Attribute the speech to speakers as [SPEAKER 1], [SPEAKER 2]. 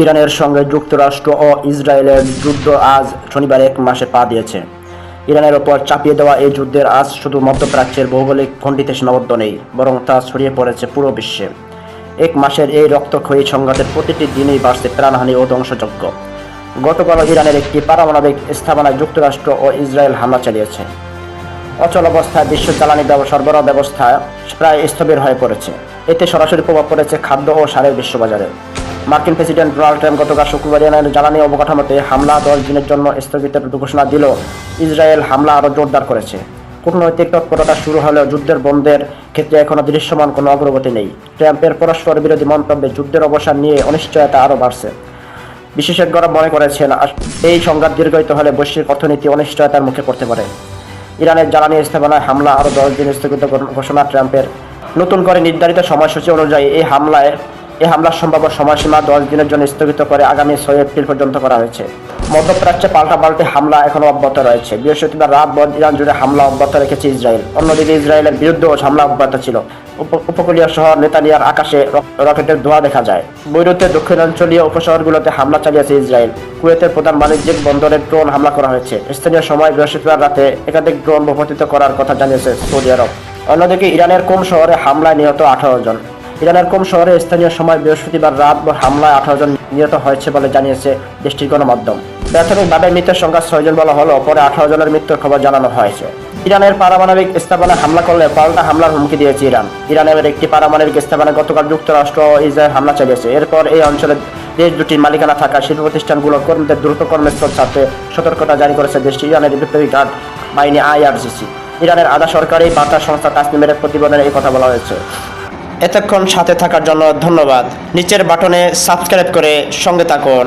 [SPEAKER 1] ইরানের সঙ্গে যুক্তরাষ্ট্র ও ইসরায়েলের যুদ্ধ আজ শনিবার 1 মাসে পা দিয়েছে। ইরানের ওপর চাপিয়ে দেওয়া এই যুদ্ধের আজ শুধু মধ্যপ্রাচ্যের ভৌগোলিক গণ্ডিতে সীমাবদ্ধ নেই, বরং তা ছড়িয়ে পড়েছে পুরো বিশ্বে। 1 মাসের এই রক্তক্ষয়ী সংঘাতের প্রতিটি দিনেই বাড়ছে প্রাণহানি ও ধ্বংসযজ্ঞ। গতকাল ইরানের একটি পারমাণবিক স্থাপনায় যুক্তরাষ্ট্র ও ইসরায়েল হামলা চালিয়েছে। অচল অবস্থায় বিশ্ব জ্বালানি সরবরাহ ব্যবস্থা প্রায় স্থবির হয়ে পড়েছে। এতে সরাসরি প্রভাব পড়েছে খাদ্য ও সারের বিশ্ববাজারে। মার্কিন প্রেসিডেন্ট ডোনাল্ড ট্রাম্প গতকাল শুক্রবার ইরানের জ্বালানি অবকাঠামোতে হামলা 10 দিনের জন্য স্থগিতের ঘোষণা দিলেও ইসরায়েল হামলা আরও জোরদার করেছে। কূটনৈতিক তৎপরতা শুরু হলেও যুদ্ধের বন্ধের ক্ষেত্রে এখনও দৃশ্যমান কোনো অগ্রগতি নেই। ট্রাম্পের পরস্পর বিরোধী মন্তব্যে যুদ্ধের অবসান নিয়ে অনিশ্চয়তা আরও বাড়ছে। বিশেষজ্ঞরা মনে করেছেন, এই সংঘাত দীর্ঘায়িত হলে বৈশ্বিক অর্থনীতি অনিশ্চয়তার মুখে পড়তে পারে। ইরানের জ্বালানি স্থাপনায় হামলা আরও 10 দিন স্থগিত ঘোষণা ট্রাম্পের। নতুন করে নির্ধারিত সময়সূচি অনুযায়ী এই হামলার সম্ভাব্য সময়সীমা 10 দিনের জন্য স্থগিত করে আগামী 6 এপ্রিল পর্যন্ত করা হয়েছে। মধ্যপ্রাচ্যে পাল্টাপাল্টি হামলা এখনও অব্যাহত রয়েছে। বৃহস্পতিবার রাতভর ইরান জুড়ে হামলা অব্যাহত রেখেছে ইসরায়েল। অন্যদিকে ইসরায়েলের বিরুদ্ধেও হামলা অব্যাহত ছিল। উপকূলীয় শহর নেতানিয়ার আকাশে রকেটের ধোঁয়া দেখা যায়। বৈরুতের দক্ষিণাঞ্চলীয় উপশহরগুলোতে হামলা চালিয়েছে ইসরায়েল। কুয়েতের প্রধান বাণিজ্যিক বন্দরে ড্রোন হামলা করা হয়েছে। স্থানীয় সময় বৃহস্পতিবার রাতে একাধিক ড্রোন ভূপাতিত করার কথা জানিয়েছে সৌদি আরব। অন্যদিকে ইরানের কোম শহরে হামলায় নিহত 18 জন। ইরানের কোম শহরে স্থানীয় সময় বৃহস্পতিবার রাতভর হামলায় 18 জন নিহত হয়েছে বলে জানিয়েছে দেশটির গণমাধ্যম। প্রাথমিকভাবে মৃতের সংখ্যা 6 জন বলা হলেও পরে 18 জনের মৃত্যুর খবর জানানো হয়েছে। ইরানের পারমাণবিক স্থাপনায় হামলা করলে পাল্টা হামলার হুমকি দিয়েছে ইরান। ইরানের একটি পারমাণবিক স্থাপনায় গতকাল যুক্তরাষ্ট্র ও ইসরায়েল হামলা চালিয়েছে। এরপর এই অঞ্চলের দেশ দুটির মালিকানা থাকা শিল্প প্রতিষ্ঠানগুলোর কর্মীদের দ্রুত কর্মস্থল ছাড়তে সতর্কতা জারি করেছে দেশটি। ইরানের বিপ্লবী গার্ড বাহিনী IRGC। ইরানের আধা সরকারি বার্তা সংস্থা তাসনিমের প্রতিবেদনে এই কথা বলা হয়েছে। এতক্ষণ সাথে থাকার জন্য ধন্যবাদ। নিচের বাটনে সাবস্ক্রাইব করে সঙ্গে থাকুন।